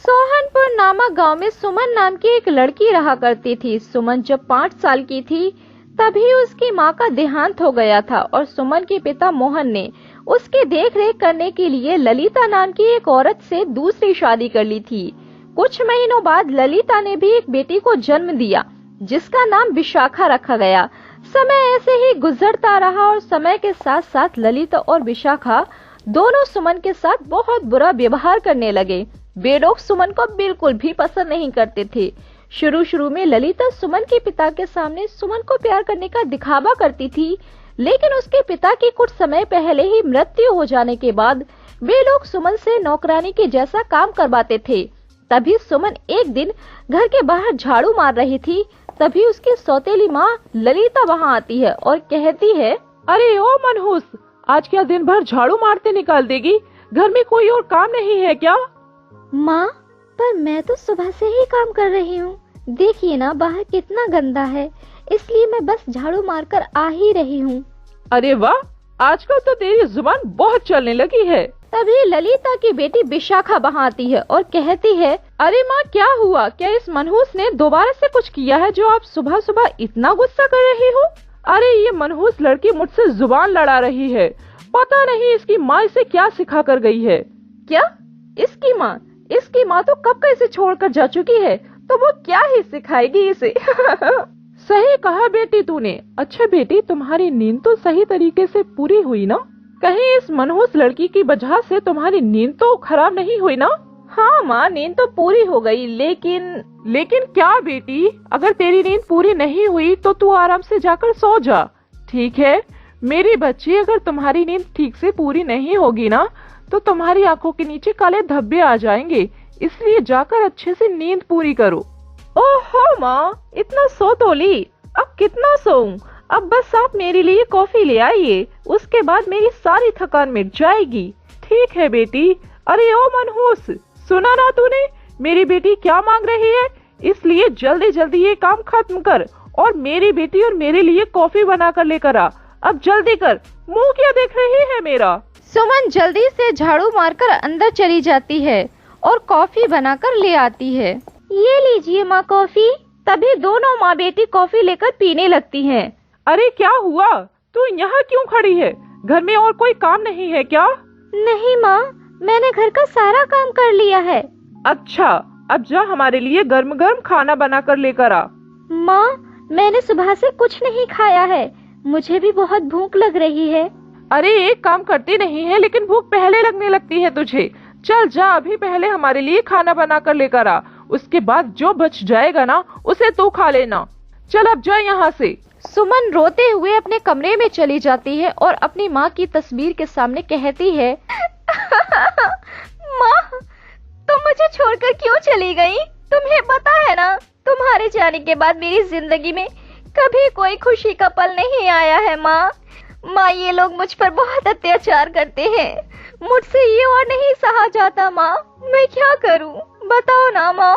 सोहनपुर नामक गांव में सुमन नाम की एक लड़की रहा करती थी। सुमन जब 5 साल की थी तभी उसकी मां का देहांत हो गया था और सुमन के पिता मोहन ने उसकी देखरेख करने के लिए ललिता नाम की एक औरत से दूसरी शादी कर ली थी। कुछ महीनों बाद ललिता ने भी एक बेटी को जन्म दिया जिसका नाम विशाखा रखा गया। समय ऐसे ही गुजरता रहा और समय के साथ साथ ललिता और विशाखा दोनों सुमन के साथ बहुत बुरा व्यवहार करने लगे। वे लोग सुमन को बिल्कुल भी पसंद नहीं करते थे। शुरू में ललिता सुमन के पिता के सामने सुमन को प्यार करने का दिखावा करती थी, लेकिन उसके पिता की कुछ समय पहले ही मृत्यु हो जाने के बाद वे लोग सुमन से नौकरानी के जैसा काम करवाते थे। तभी सुमन एक दिन घर के बाहर झाड़ू मार रही थी, तभी उसकी सौतेली माँ ललिता वहाँ आती है और कहती है, अरे ओ मनहूस, आज क्या दिन भर झाड़ू मारते निकाल देगी? घर में कोई और काम नहीं है क्या? माँ, पर मैं तो सुबह से ही काम कर रही हूँ। देखिए ना, बाहर कितना गंदा है, इसलिए मैं बस झाड़ू मारकर आ ही रही हूँ। अरे वाह, आजकल तो तेरी जुबान बहुत चलने लगी है। तभी ललिता की बेटी विशाखा वहाँ आती है और कहती है, अरे माँ, क्या हुआ? क्या इस मनहूस ने दोबारा से कुछ किया है जो आप सुबह सुबह इतना गुस्सा कर रही हो? अरे ये मनहूस लड़की मुझसे जुबान लड़ा रही है। पता नहीं इसकी माँ इसे क्या सिखा कर गई है। क्या? इसकी माँ? इसकी माँ तो कब का इसे छोड़कर जा चुकी है, तो वो क्या ही सिखाएगी इसे। सही कहा बेटी तूने। अच्छा बेटी, तुम्हारी नींद तो सही तरीके से पूरी हुई ना? कहीं इस मनहूस लड़की की वजह से तुम्हारी नींद तो खराब नहीं हुई ना? हाँ माँ, नींद तो पूरी हो गई, लेकिन क्या बेटी? अगर तेरी नींद पूरी नहीं हुई तो तू आराम से जाकर सो जा, ठीक है? मेरी बच्ची, अगर तुम्हारी नींद ठीक से पूरी नहीं होगी ना तो तुम्हारी आंखों के नीचे काले धब्बे आ जाएंगे, इसलिए जाकर अच्छे से नींद पूरी करो। ओहो माँ, इतना सो तो ली, अब कितना सोऊं? अब बस आप मेरे लिए कॉफी ले आइए, उसके बाद मेरी सारी थकान मिट जाएगी। ठीक है बेटी। अरे ओ मनहूस, सुना ना तूने मेरी बेटी क्या मांग रही है? इसलिए जल्दी जल्दी ये काम खत्म कर और मेरी बेटी और मेरे लिए कॉफी बना कर लेकर आ। अब जल्दी कर, मुंह क्या देख रही है मेरा? सुमन जल्दी से झाड़ू मारकर अंदर चली जाती है और कॉफी बनाकर ले आती है। ये लीजिए माँ कॉफी। तभी दोनों माँ बेटी कॉफी लेकर पीने लगती हैं। अरे क्या हुआ? तू यहाँ क्यों खड़ी है? घर में और कोई काम नहीं है क्या? नहीं माँ, मैंने घर का सारा काम कर लिया है। अच्छा, अब जा हमारे लिए गर्म गर्म खाना बना कर लेकर आ। माँ, मैंने सुबह से कुछ नहीं खाया है, मुझे भी बहुत भूख लग रही है। अरे एक काम करती नहीं है, लेकिन भूख पहले लगने लगती है तुझे। चल जा, अभी पहले हमारे लिए खाना बना कर लेकर आ, उसके बाद जो बच जाएगा ना उसे तू खा लेना। चल अब जा यहाँ से। सुमन रोते हुए अपने कमरे में चली जाती है और अपनी माँ की तस्वीर के सामने कहती है, माँ, तुम मुझे छोड़कर क्यों चली गई? तुम्हें पता है ना, तुम्हारे जाने के बाद मेरी जिंदगी में कभी कोई खुशी का पल नहीं आया है। माँ, ये लोग मुझ पर बहुत अत्याचार करते हैं, मुझसे ये और नहीं सहा जाता। माँ, मैं क्या करूँ, बताओ ना माँ।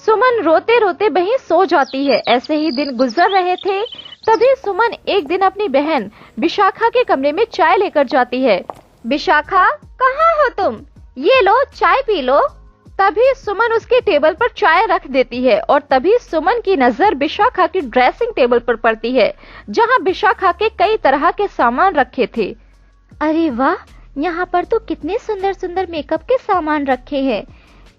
सुमन रोते रोते वहीं सो जाती है। ऐसे ही दिन गुजर रहे थे, तभी सुमन एक दिन अपनी बहन विशाखा के कमरे में चाय लेकर जाती है। विशाखा, कहाँ हो तुम? ये लो, चाय पी लो। तभी सुमन उसके टेबल पर चाय रख देती है और तभी सुमन की नजर विशाखा की ड्रेसिंग टेबल पर पड़ती है, जहाँ विशाखा के कई तरह के सामान रखे थे। अरे वाह, यहाँ पर तो कितने सुंदर सुंदर मेकअप के सामान रखे हैं।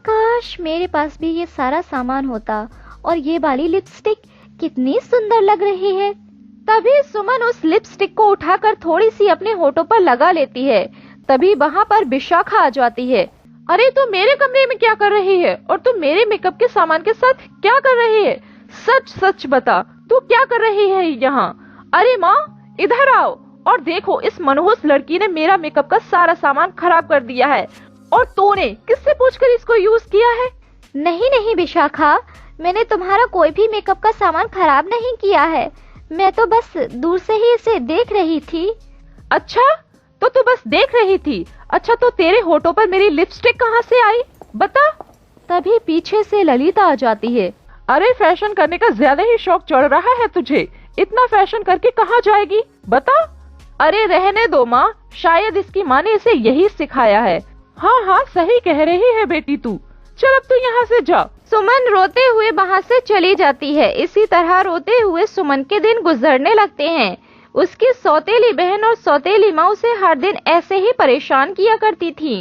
काश मेरे पास भी ये सारा सामान होता। और ये वाली लिपस्टिक कितनी सुंदर लग रही है। तभी सुमन उस लिपस्टिक को उठाकर थोड़ी सी अपने होठों पर लगा लेती है। तभी वहाँ पर विशाखा आ जाती है। अरे तू मेरे कमरे में क्या कर रही है? और तू मेरे मेकअप के सामान के साथ क्या कर रही है? सच सच बता, तू क्या कर रही है यहाँ? अरे माँ, इधर आओ और देखो, इस मनहूस लड़की ने मेरा मेकअप का सारा सामान खराब कर दिया है और तूने किससे पूछकर इसको यूज किया है? नहीं नहीं विशाखा, मैंने तुम्हारा कोई भी मेकअप का सामान खराब नहीं किया है, मैं तो बस दूर से ही इसे देख रही थी। अच्छा, तो तू बस देख रही थी? अच्छा, तो तेरे होठों पर मेरी लिपस्टिक कहाँ से आई, बता? तभी पीछे से ललिता आ जाती है। अरे फैशन करने का ज्यादा ही शौक चढ़ रहा है तुझे, इतना फैशन करके कहाँ जाएगी, बता? अरे रहने दो माँ, शायद इसकी माँ ने इसे यही सिखाया है। हाँ हाँ, सही कह रही है बेटी तू। चल अब तू यहाँ से जा। सुमन रोते हुए वहाँ से चली जाती है। इसी तरह रोते हुए सुमन के दिन गुजरने लगते हैं। उसकी सौतेली बहन और सौतेली माँ उसे हर दिन ऐसे ही परेशान किया करती थी।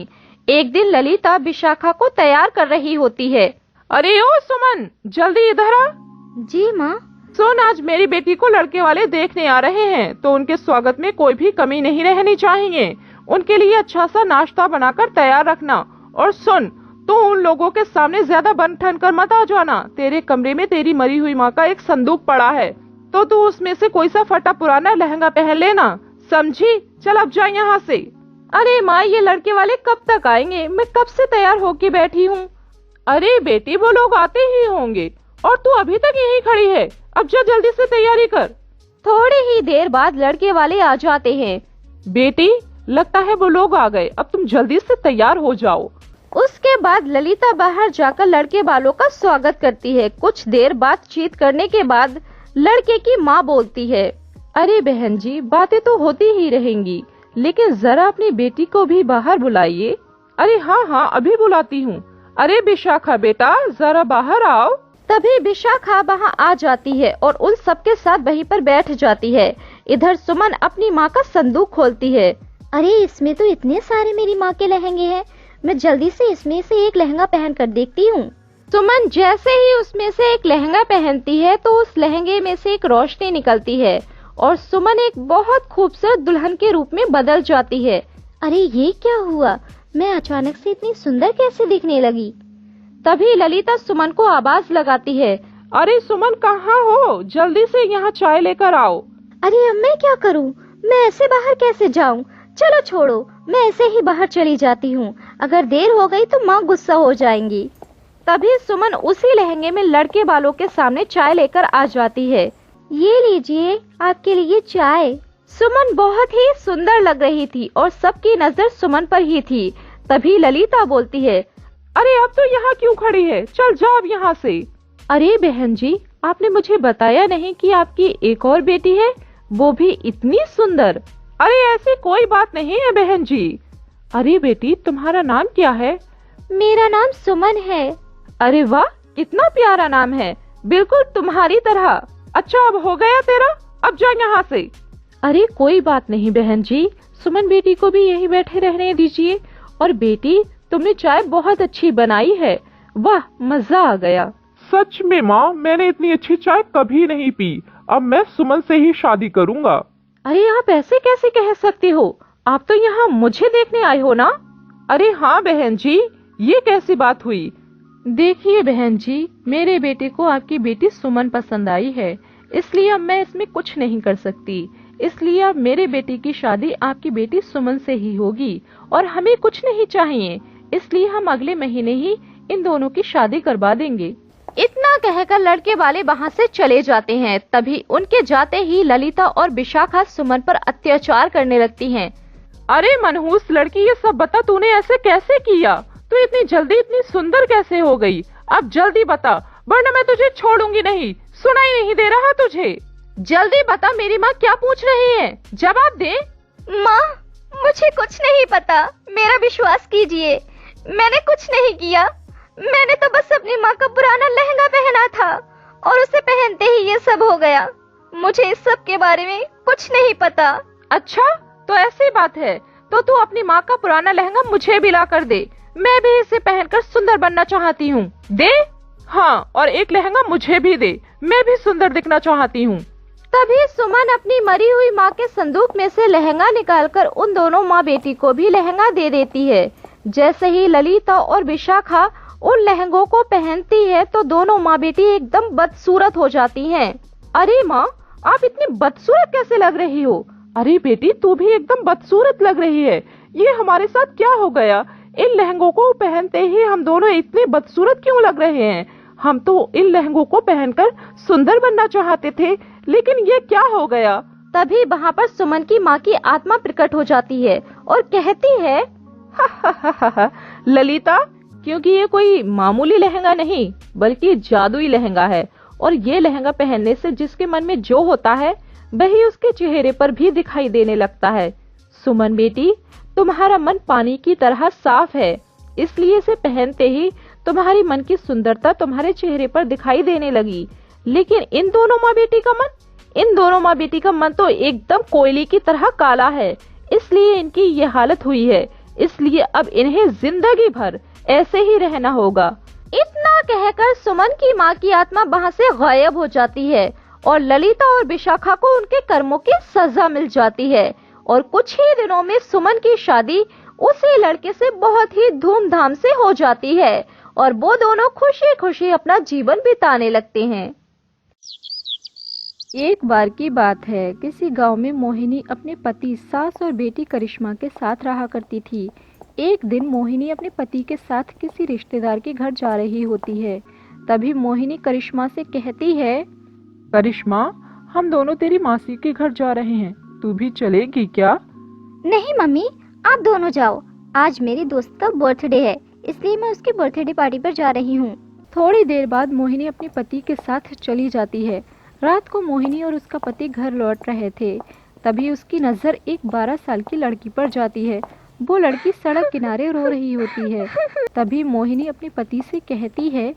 एक दिन ललिता विशाखा को तैयार कर रही होती है। अरे ओ सुमन, जल्दी इधर आ। जी माँ। सुन, आज मेरी बेटी को लड़के वाले देखने आ रहे हैं, तो उनके स्वागत में कोई भी कमी नहीं रहनी चाहिए। उनके लिए अच्छा सा नाश्ता बनाकर तैयार रखना। और सुन, तू उन लोगों के सामने ज्यादा बन ठन कर मत आ जाना। तेरे कमरे में तेरी मरी हुई माँ का एक संदूक पड़ा है, तो तू उसमें से कोई सा फटा पुराना लहंगा पहन लेना, समझी? चल अब जा यहाँ से। अरे माँ, ये लड़के वाले कब तक आएंगे? मैं कब से तैयार होके बैठी हूँ। अरे बेटी, वो लोग आते ही होंगे और तू अभी तक यहीं खड़ी है। अब जा जल्दी से तैयारी कर। थोड़ी ही देर बाद लड़के वाले आ जाते हैं। बेटी, लगता है वो लोग आ गए, अब तुम जल्दी से तैयार हो जाओ। उसके बाद ललिता बाहर जाकर लड़के वालों का स्वागत करती है। कुछ देर बातचीत करने के बाद लड़के की माँ बोलती है, अरे बहन जी, बातें तो होती ही रहेंगी, लेकिन जरा अपनी बेटी को भी बाहर बुलाइए। अरे हाँ हाँ, अभी बुलाती हूँ। अरे विशाखा बेटा, जरा बाहर आओ। तभी विशाखा वहाँ आ जाती है और उन सबके साथ वहीं पर बैठ जाती है। इधर सुमन अपनी माँ का संदूक खोलती है। अरे इसमें तो इतने सारे मेरी माँ के लहंगे हैं, मैं जल्दी से इसमें से एक लहंगा पहन कर देखती हूँ। सुमन जैसे ही उसमें से एक लहंगा पहनती है तो उस लहंगे में से एक रोशनी निकलती है और सुमन एक बहुत खूबसूरत दुल्हन के रूप में बदल जाती है। अरे ये क्या हुआ, मैं अचानक से इतनी सुंदर कैसे दिखने लगी? तभी ललिता सुमन को आवाज लगाती है, अरे सुमन, कहाँ हो? जल्दी से यहाँ चाय लेकर आओ। अरे अब मैं क्या करूँ, मैं ऐसे बाहर कैसे जाऊँ? चलो छोड़ो, मैं ऐसे ही बाहर चली जाती हूँ। अगर देर हो गई तो माँ गुस्सा हो जाएंगी। तभी सुमन उसी लहंगे में लड़के वालों के सामने चाय लेकर आ जाती है। ये लीजिए आपके लिए चाय। सुमन बहुत ही सुंदर लग रही थी और सबकी नजर सुमन पर ही थी। तभी ललिता बोलती है, अरे अब तो यहाँ क्यों खड़ी है? चल जा अब यहाँ से। अरे बहन जी, आपने मुझे बताया नहीं कि आपकी एक और बेटी है, वो भी इतनी सुंदर। अरे ऐसी कोई बात नहीं है बहन जी। अरे बेटी, तुम्हारा नाम क्या है? मेरा नाम सुमन है। अरे वाह, कितना प्यारा नाम है, बिल्कुल तुम्हारी तरह। अच्छा, अब हो गया तेरा, अब जा यहाँ से। अरे कोई बात नहीं बहन जी, सुमन बेटी को भी यहीं बैठे रहने दीजिए। और बेटी, तुमने चाय बहुत अच्छी बनाई है, वाह, मजा आ गया। सच में माँ, मैंने इतनी अच्छी चाय कभी नहीं पी। अब मैं सुमन से ही शादी करूँगा। अरे आप ऐसे कैसे कह सकते हो? आप तो यहाँ मुझे देखने आए हो ना? अरे हाँ बहन जी, ये कैसी बात हुई? देखिए बहन जी, मेरे बेटे को आपकी बेटी सुमन पसंद आई है, इसलिए अब मैं इसमें कुछ नहीं कर सकती। इसलिए अब मेरे बेटे की शादी आपकी बेटी सुमन से ही होगी और हमें कुछ नहीं चाहिए, इसलिए हम अगले महीने ही इन दोनों की शादी करवा देंगे। इतना कहकर लड़के वाले वहाँ से चले जाते हैं। तभी उनके जाते ही ललिता और विशाखा सुमन पर अत्याचार करने लगती हैं। अरे मनहूस लड़की, ये सब बता, तूने ऐसे कैसे किया? तू इतनी जल्दी इतनी सुंदर कैसे हो गई? अब जल्दी बता, वरना मैं तुझे छोड़ूंगी नहीं। सुनाई नहीं दे रहा तुझे? जल्दी बता, मेरी माँ क्या पूछ रही है, जवाब दे। माँ, मुझे कुछ नहीं पता, मेरा विश्वास कीजिए, मैंने कुछ नहीं किया। मैंने तो बस अपनी माँ का पुराना लहंगा पहना था और उसे पहनते ही ये सब हो गया। मुझे इस सब के बारे में कुछ नहीं पता। अच्छा, तो ऐसी बात है तो तू अपनी माँ का पुराना लहंगा मुझे भी ला कर दे, मैं भी इसे पहनकर सुंदर बनना चाहती हूँ। दे। हाँ, और एक लहंगा मुझे भी दे, मैं भी सुंदर दिखना चाहती हूँ। तभी सुमन अपनी मरी हुई माँ के संदूक में से लहंगा निकालकर उन दोनों माँ बेटी को भी लहंगा दे देती है। जैसे ही ललिता और विशाखा उन लहंगों को पहनती है तो दोनों माँ बेटी एकदम बदसूरत हो जाती हैं। अरे माँ, आप इतनी बदसूरत कैसे लग रही हो? अरे बेटी, तू भी एकदम बदसूरत लग रही है। ये हमारे साथ क्या हो गया? इन लहंगों को पहनते ही हम दोनों इतने बदसूरत क्यों लग रहे हैं? हम तो इन लहंगों को पहनकर सुंदर बनना चाहते थे, लेकिन ये क्या हो गया? तभी वहाँ पर सुमन की माँ की आत्मा प्रकट हो जाती है और कहती है, ललिता, क्योंकि ये कोई मामूली लहंगा नहीं बल्कि जादुई लहंगा है, और ये लहंगा पहनने से जिसके मन में जो होता है वही उसके चेहरे पर भी दिखाई देने लगता है। सुमन बेटी, तुम्हारा मन पानी की तरह साफ है, इसलिए इसे पहनते ही तुम्हारी मन की सुंदरता तुम्हारे चेहरे पर दिखाई देने लगी। लेकिन इन दोनों माँ बेटी का मन तो एकदम कोयले की तरह काला है, इसलिए इनकी ये हालत हुई है। इसलिए अब इन्हें जिंदगी भर ऐसे ही रहना होगा। इतना कहकर सुमन की माँ की आत्मा वहाँ से गायब हो जाती है और ललिता और विशाखा को उनके कर्मों की सजा मिल जाती है। और कुछ ही दिनों में सुमन की शादी उसी लड़के से बहुत ही धूमधाम से हो जाती है और वो दोनों खुशी खुशी अपना जीवन बिताने लगते हैं। एक बार की बात है, किसी गांव में मोहिनी अपने पति, सास और बेटी करिश्मा के साथ रहा करती थी। एक दिन मोहिनी अपने पति के साथ किसी रिश्तेदार के घर जा रही होती है। तभी मोहिनी करिश्मा से कहती है, करिश्मा, हम दोनों तेरी मासी के घर जा रहे हैं, तू भी चलेगी क्या? नहीं मम्मी, आप दोनों जाओ। आज मेरी दोस्त का बर्थडे है, इसलिए मैं उसकी बर्थडे पार्टी पर जा रही हूँ। थोड़ी देर बाद मोहिनी अपने पति के साथ चली जाती है। रात को मोहिनी और उसका पति घर लौट रहे थे। तभी उसकी नज़र एक 12 साल की लड़की पर जाती है। वो लड़की सड़क किनारे रो रही होती है। तभी मोहिनी अपने पति से कहती है,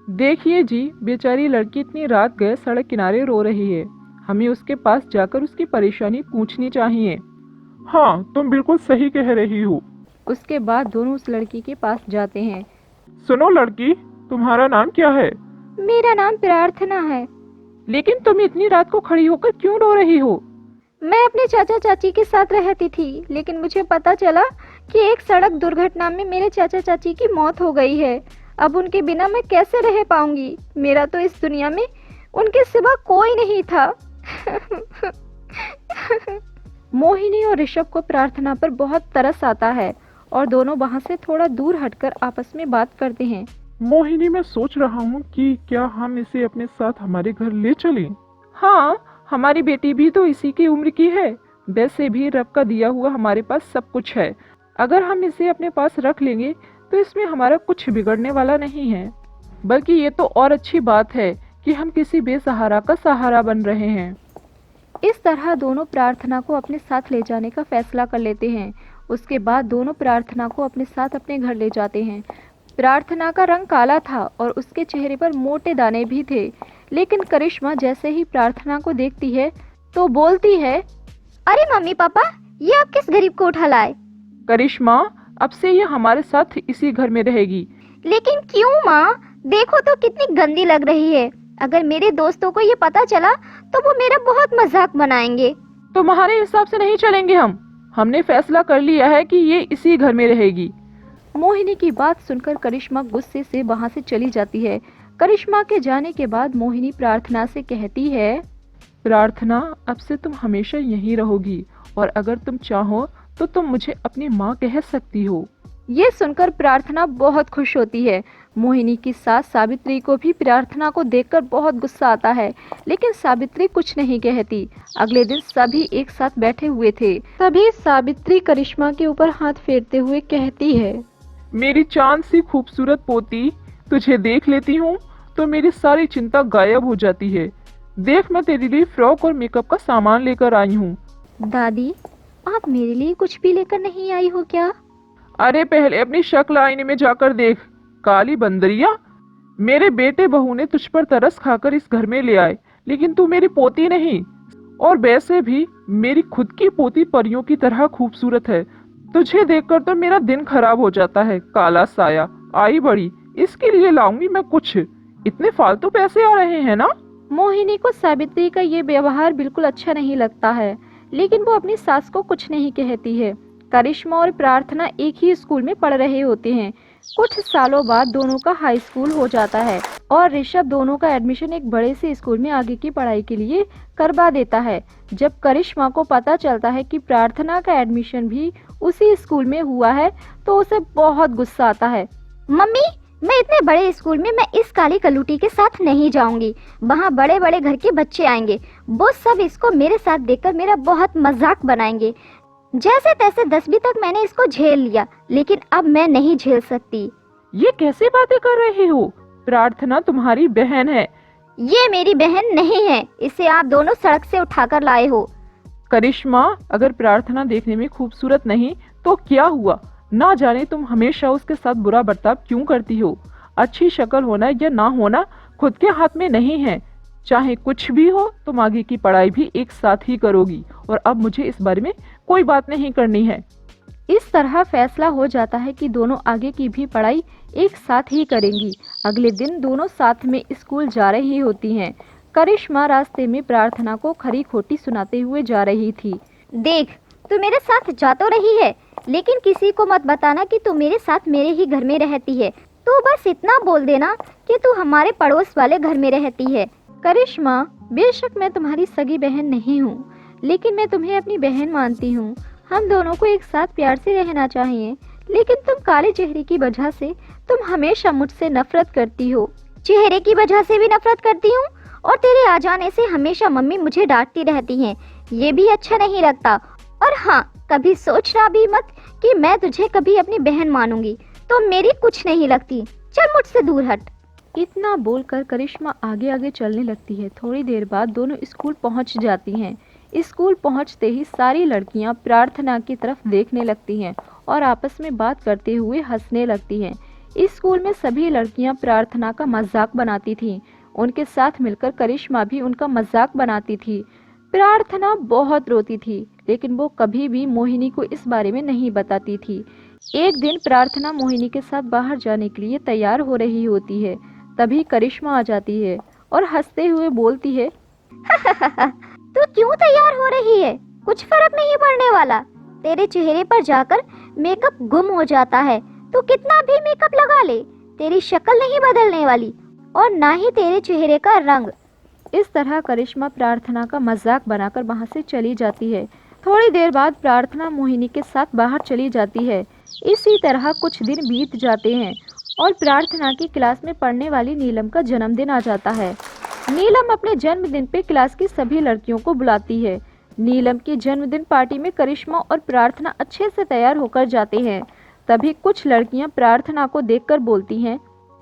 देखिए जी, बेचारी लड़की इतनी रात गए सड़क किनारे रो रही है, हमें उसके पास जाकर उसकी परेशानी पूछनी चाहिए। हाँ, तुम बिल्कुल सही कह रही हो। उसके बाद दोनों उस लड़की के पास जाते हैं। सुनो लड़की, तुम्हारा नाम क्या है? मेरा नाम प्रार्थना है। लेकिन तुम इतनी रात को खड़ी होकर क्यों रो रही हो? मैं अपने चाचा चाची के साथ रहती थी, लेकिन मुझे पता चला कि एक सड़क दुर्घटना में मेरे चाचा चाची की मौत हो गई है। अब उनके बिना मैं कैसे रह पाऊंगी? मेरा तो इस दुनिया में उनके सिवा कोई नहीं था। मोहिनी और ऋषभ को प्रार्थना पर बहुत तरस आता है और दोनों वहाँ से थोड़ा दूर हटकर आपस में बात करते हैं। मोहिनी, मैं सोच रहा हूँ कि क्या हम इसे अपने साथ हमारे घर ले चलें? हाँ, हमारी बेटी भी तो इसी की उम्र की है। वैसे भी रब का दिया हुआ हमारे पास सब कुछ है। अगर हम इसे अपने पास रख लेंगे तो इसमें हमारा कुछ बिगड़ने वाला नहीं है। बल्कि ये तो और अच्छी बात है कि हम किसी बेसहारा का सहारा बन रहे हैं। इस तरह दोनों प्रार्थना को अपने साथ ले जाने का फैसला कर लेते हैं। उसके बाद दोनों प्रार्थना को अपने साथ अपने घर ले जाते हैं। प्रार्थना का रंग काला था और उसके चेहरे पर मोटे दाने भी थे। लेकिन करिश्मा जैसे ही प्रार्थना को देखती है तो बोलती है, अरे मम्मी पापा, ये आप किस गरीब को उठा लाए? करिश्मा, अब से ये हमारे साथ इसी घर में रहेगी। लेकिन क्यों माँ? देखो तो कितनी गंदी लग रही है। अगर मेरे दोस्तों को ये पता चला तो वो मेरा बहुत मजाक बनाएंगे। तुम्हारे हिसाब से नहीं चलेंगे हमने फैसला कर लिया है कि ये इसी घर में रहेगी। मोहिनी की बात सुनकर करिश्मा गुस्से से वहाँ से चली जाती है। करिश्मा के जाने के बाद मोहिनी प्रार्थना से कहती है, प्रार्थना, अब से तुम हमेशा यहीं रहोगी और अगर तुम चाहो तो तुम मुझे अपनी माँ कह सकती हो। ये सुनकर प्रार्थना बहुत खुश होती है। मोहिनी की सास सावित्री को भी प्रार्थना को देखकर बहुत गुस्सा आता है, लेकिन सावित्री कुछ नहीं कहती। अगले दिन सभी एक साथ बैठे हुए थे। तभी सावित्री करिश्मा के ऊपर हाथ फेरते हुए कहती है, मेरी चांद सी खूबसूरत पोती, तुझे देख लेती हूँ तो मेरी सारी चिंता गायब हो जाती है। देख, मैं तेरे लिए फ्रॉक और मेकअप का सामान लेकर आई हूँ। दादी, आप मेरे लिए कुछ भी लेकर नहीं आई हो क्या? अरे पहले अपनी शक्ल आईने में जाकर देख, काली बंदरिया। मेरे बेटे बहू ने तुझ पर तरस खाकर इस घर में ले आए, लेकिन तू मेरी पोती नहीं। और वैसे भी मेरी खुद की पोती परियों की तरह खूबसूरत है। तुझे देखकर तो मेरा दिन खराब हो जाता है। काला साया आई बड़ी, इसके लिए लाऊंगी मैं कुछ। इतने फालतू पैसे आ रहे हैं ना। मोहिनी को सावित्री का ये व्यवहार बिल्कुल अच्छा नहीं लगता है, लेकिन वो अपनी सास को कुछ नहीं कहती है। करिश्मा और प्रार्थना एक ही स्कूल में पढ़ रहे होते हैं। कुछ सालों बाद दोनों का हाई स्कूल हो जाता है और ऋषभ दोनों का एडमिशन एक बड़े से स्कूल में आगे की पढ़ाई के लिए करवा देता है। जब करिश्मा को पता चलता है कि प्रार्थना का एडमिशन भी उसी स्कूल में हुआ है तो उसे बहुत गुस्सा आता है। मम्मी, मैं इतने बड़े स्कूल में मैं इस काली कलूटी के साथ नहीं जाऊंगी। वहाँ बड़े बड़े घर के बच्चे आएंगे, वो सब इसको मेरे साथ देखकर मेरा बहुत मजाक बनाएंगे। जैसे तैसे 10वीं तक मैंने इसको झेल लिया, लेकिन अब मैं नहीं झेल सकती। ये कैसे बातें कर रही हो? प्रार्थना तुम्हारी बहन है। ये मेरी बहन नहीं है, इसे आप दोनों सड़क से उठाकर लाए हो। करिश्मा, अगर प्रार्थना देखने में खूबसूरत नहीं तो क्या हुआ? ना जाने तुम हमेशा उसके साथ बुरा बर्ताव क्यों करती हो। अच्छी शक्ल होना या ना होना खुद के हाथ में नहीं है। चाहे कुछ भी हो तुम आगे की पढ़ाई भी एक साथ ही करोगी, और अब मुझे इस बारे में कोई बात नहीं करनी है। इस तरह फैसला हो जाता है कि दोनों आगे की भी पढ़ाई एक साथ ही करेंगी। अगले दिन दोनों साथ में स्कूल जा रही होती हैं। करिश्मा रास्ते में प्रार्थना को खरी खोटी सुनाते हुए जा रही थी। देख, तू मेरे साथ जा तो रही है, लेकिन किसी को मत बताना कि तू मेरे साथ मेरे ही घर में रहती है। तू बस इतना बोल देना कि तू हमारे पड़ोस वाले घर में रहती है। करिश्मा, बेशक मैं तुम्हारी सगी बहन नहीं हूँ, लेकिन मैं तुम्हें अपनी बहन मानती हूँ। हम दोनों को एक साथ प्यार से रहना चाहिए, लेकिन तुम काले चेहरे की वजह से तुम हमेशा मुझसे नफरत करती हो। चेहरे की वजह से भी नफरत करती हूँ, और तेरे आ जाने से हमेशा मम्मी मुझे डांटती रहती हैं। ये भी अच्छा नहीं लगता। और हाँ, कभी सोचना भी मत कि मैं तुझे कभी अपनी बहन मानूंगी। तो मेरी कुछ नहीं लगती, चल मुझसे दूर हट। इतना बोलकर करिश्मा आगे आगे चलने लगती है। थोड़ी देर बाद दोनों स्कूल पहुंच जाती हैं। स्कूल पहुंचते ही सारी लड़कियां प्रार्थना की तरफ देखने लगती हैं और आपस में बात करते हुए हंसने लगती हैं। इस स्कूल में सभी लड़कियां प्रार्थना का मजाक बनाती थीं। उनके साथ मिलकर करिश्मा भी उनका मजाक बनाती थी। प्रार्थना बहुत रोती थी, लेकिन वो कभी भी मोहिनी को इस बारे में नहीं बताती थी। एक दिन प्रार्थना मोहिनी के साथ बाहर जाने के लिए तैयार हो रही होती है। तभी करिश्मा आ जाती है और हंसते हुए बोलती है, तू क्यों तैयार हो रही है? कुछ फर्क नहीं पड़ने वाला। तेरे चेहरे पर जाकर मेकअप गुम हो जाता है। तू कितना भी मेकअप लगा ले, तेरी शक्ल नहीं बदलने वाली, और ना ही तेरे चेहरे का रंग। इस तरह करिश्मा प्रार्थना का मजाक बनाकर वहां से चली जाती है। थोड़ी देर बाद प्रार्थना मोहिनी के साथ बाहर चली जाती है। इसी तरह कुछ दिन बीत जाते हैं और प्रार्थना की क्लास में पढ़ने वाली नीलम का जन्मदिन आ जाता है। नीलम अपने जन्मदिन पे क्लास की सभी लड़कियों को बुलाती है। नीलम की जन्मदिन पार्टी में करिश्मा और प्रार्थना अच्छे से तैयार होकर जाते हैं। तभी कुछ लड़कियां प्रार्थना को देखकर बोलती हैं,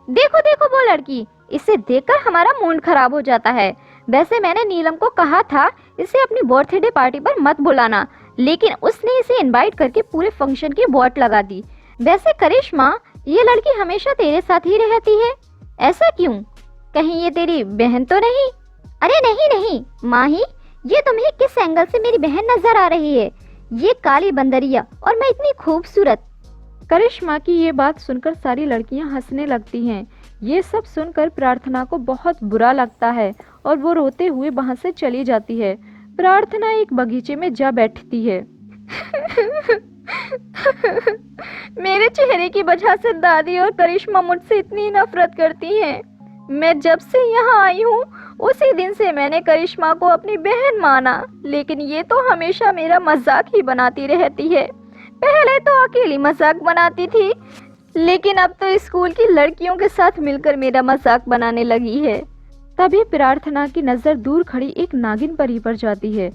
देखो देखो वो लड़की, इसे देखकर हमारा मूड खराब हो जाता है। वैसे मैंने नीलम को कहा था इसे अपनी बर्थडे पार्टी पर मत बुलाना, लेकिन उसने इसे इनवाइट करके पूरे फंक्शन की वॉट लगा दी। वैसे करिश्मा, ये लड़की हमेशा तेरे साथ ही रहती है, ऐसा क्यों? कहीं ये तेरी बहन तो नहीं? अरे नहीं नहीं माही, ये तुम्हें किस एंगल से मेरी बहन नजर आ रही है? ये काली बंदरिया, और मैं इतनी खूबसूरत। करिश्मा की ये बात सुनकर सारी लड़कियां हंसने लगती हैं। ये सब सुनकर प्रार्थना को बहुत बुरा लगता है और वो रोते हुए वहां से चली जाती है। प्रार्थना एक बगीचे में जा बैठती है। मेरे चेहरे की वजह से दादी और करिश्मा मुझसे इतनी नफरत करती हैं। मैं जब से यहाँ आई हूँ उसी दिन से मैंने करिश्मा को अपनी बहन माना, लेकिन ये तो हमेशा मेरा मजाक ही बनाती रहती है। पहले तो अकेली मजाक बनाती थी, लेकिन अब तो स्कूल की लड़कियों के साथ मिलकर मेरा मजाक बनाने लगी है। तभी प्रार्थना की नजर दूर खड़ी एक नागिन परी पर जाती है।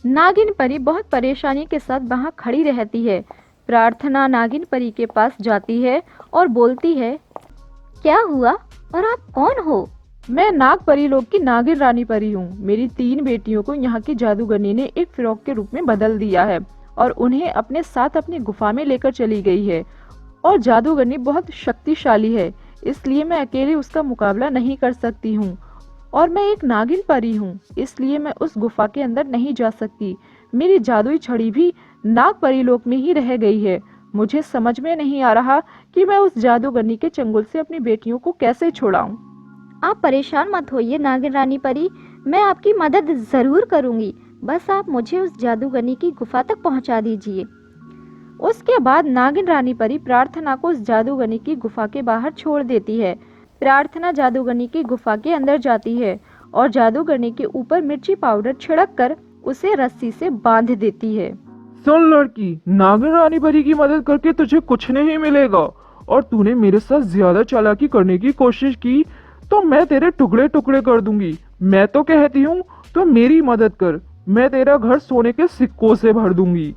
नागिन परी बहुत परेशानी के साथ वहां खड़ी रहती है। प्रार्थना नागिन परी के पास जाती है और बोलती है, क्या हुआ और आप कौन हो? मैं नाग परी लोग की नागिन रानी परी हूँ। मेरी 3 बेटियों को यहाँ की जादूगरनी ने एक फ्रॉक के रूप में बदल दिया है और उन्हें अपने साथ अपनी गुफा में लेकर चली गई है। और जादूगरनी बहुत शक्तिशाली है, इसलिए मैं अकेले उसका मुकाबला नहीं कर सकती हूँ। और मैं एक नागिन परी हूँ, इसलिए मैं उस गुफा के अंदर नहीं जा सकती। मेरी जादुई छड़ी भी नाग परी लोक में ही रह गई है। मुझे समझ में नहीं आ रहा कि मैं उस जादूगरनी के चंगुल से अपनी बेटियों को कैसे छुड़ाऊं। आप परेशान मत होइए नागिन रानी परी, मैं आपकी मदद जरूर करूंगी। बस आप मुझे उस जादूगरनी की गुफा तक पहुंचा दीजिए। उसके बाद नागिन रानी परी प्रार्थना को उस जादूगरनी की गुफा के बाहर छोड़ देती है। प्रार्थना जादूगरनी की गुफा के अंदर जाती है और जादूगरनी के ऊपर मिर्ची पाउडर छिड़क कर उसे रस्सी से बांध देती है। सुन लड़की, नागिन रानी परी की मदद करके तुझे कुछ नहीं मिलेगा, और तूने मेरे साथ ज्यादा चालाकी करने की कोशिश की तो मैं तेरे टुकड़े टुकड़े कर दूंगी। मैं तो कहती हूँ तो मेरी मदद कर, मैं तेरा घर सोने के सिक्कों से भर दूंगी।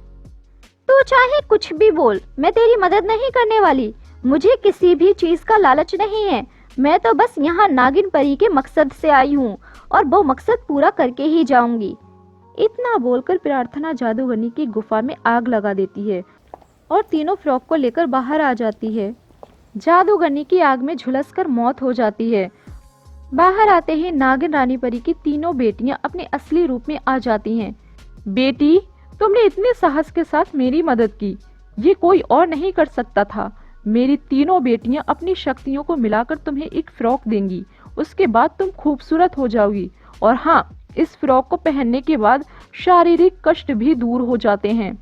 तू चाहे कुछ भी बोल, मैं तेरी मदद नहीं करने वाली। मुझे किसी भी चीज का लालच नहीं है। मैं तो बस यहाँ नागिन परी के मकसद से आई हूँ और वो मकसद पूरा करके ही जाऊंगी। इतना बोलकर प्रार्थना जादूगरनी की गुफा में आग लगा देती है और तीनों फ्रॉक को लेकर बाहर आ जाती है। जादूगरनी की आग में झुलसकर मौत हो जाती है। बाहर आते ही नागिन रानी परी की तीनों बेटियां अपने असली रूप में आ जाती हैं। बेटी, तुमने इतने साहस के साथ मेरी मदद की, ये कोई और नहीं कर सकता था। मेरी तीनों बेटियां अपनी शक्तियों को मिलाकर तुम्हें एक फ्रॉक देंगी, उसके बाद तुम खूबसूरत हो जाओगी। और हाँ, इस फ्रॉक को पहनने के बाद शारीरिक कष्ट भी दूर हो जाते हैं।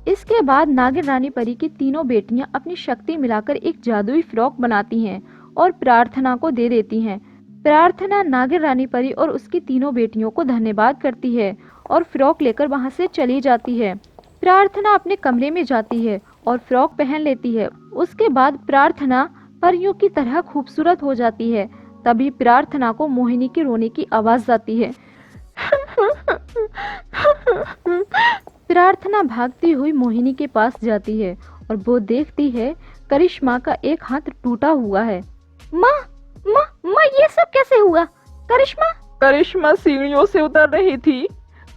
इसके बाद नागिन रानी परी की तीनों बेटियां अपनी शक्ति मिलाकर एक जादुई फ्रॉक बनाती हैं और प्रार्थना को दे देती हैं। प्रार्थना नागिन रानी परी और उसकी तीनों बेटियों को धन्यवाद करती है और फ्रॉक लेकर वहां से चली जाती है। प्रार्थना अपने कमरे में जाती है और फ्रॉक पहन लेती है। उसके बाद प्रार्थना परियों की तरह खूबसूरत हो जाती है। तभी प्रार्थना को मोहिनी के रोने की आवाज आती है। प्रार्थना भागती हुई मोहिनी के पास जाती है और वो देखती है करिश्मा का एक हाथ टूटा हुआ है। माँ माँ माँ, ये सब कैसे हुआ? करिश्मा करिश्मा सीढ़ियों से उतर रही थी,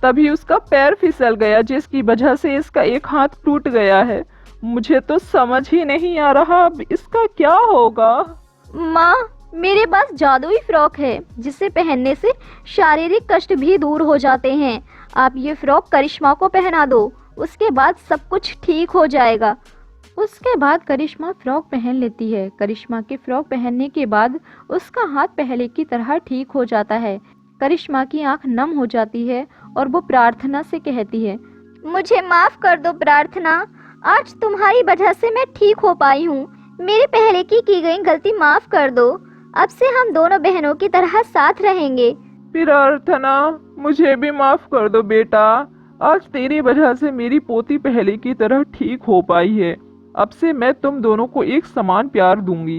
तभी उसका पैर फिसल गया, जिसकी वजह से इसका एक हाथ टूट गया है। मुझे तो समझ ही नहीं आ रहा अब इसका क्या होगा। माँ, मेरे पास जादुई फ्रॉक है जिसे पहनने से शारीरिक कष्ट भी दूर हो जाते हैं। आप ये फ्रॉक करिश्मा को पहना दो, उसके बाद सब कुछ ठीक हो जाएगा। उसके बाद करिश्मा फ्रॉक पहन लेती है। करिश्मा के फ्रॉक पहनने के बाद उसका हाथ पहले की तरह ठीक हो जाता है। करिश्मा की आंख नम हो जाती है और वो प्रार्थना से कहती है, मुझे माफ कर दो प्रार्थना, आज तुम्हारी वजह से मैं ठीक हो पाई हूँ। मेरी पहले की गई गलती माफ कर दो। अब से हम दोनों बहनों की तरह साथ रहेंगे। प्रार्थना, मुझे भी माफ कर दो बेटा, आज तेरी वजह से मेरी पोती पहले की तरह ठीक हो पाई है। अब से मैं तुम दोनों को एक समान प्यार दूंगी।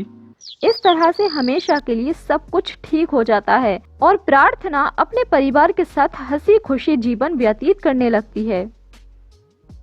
इस तरह से हमेशा के लिए सब कुछ ठीक हो जाता है और प्रार्थना अपने परिवार के साथ हंसी खुशी जीवन व्यतीत करने लगती है।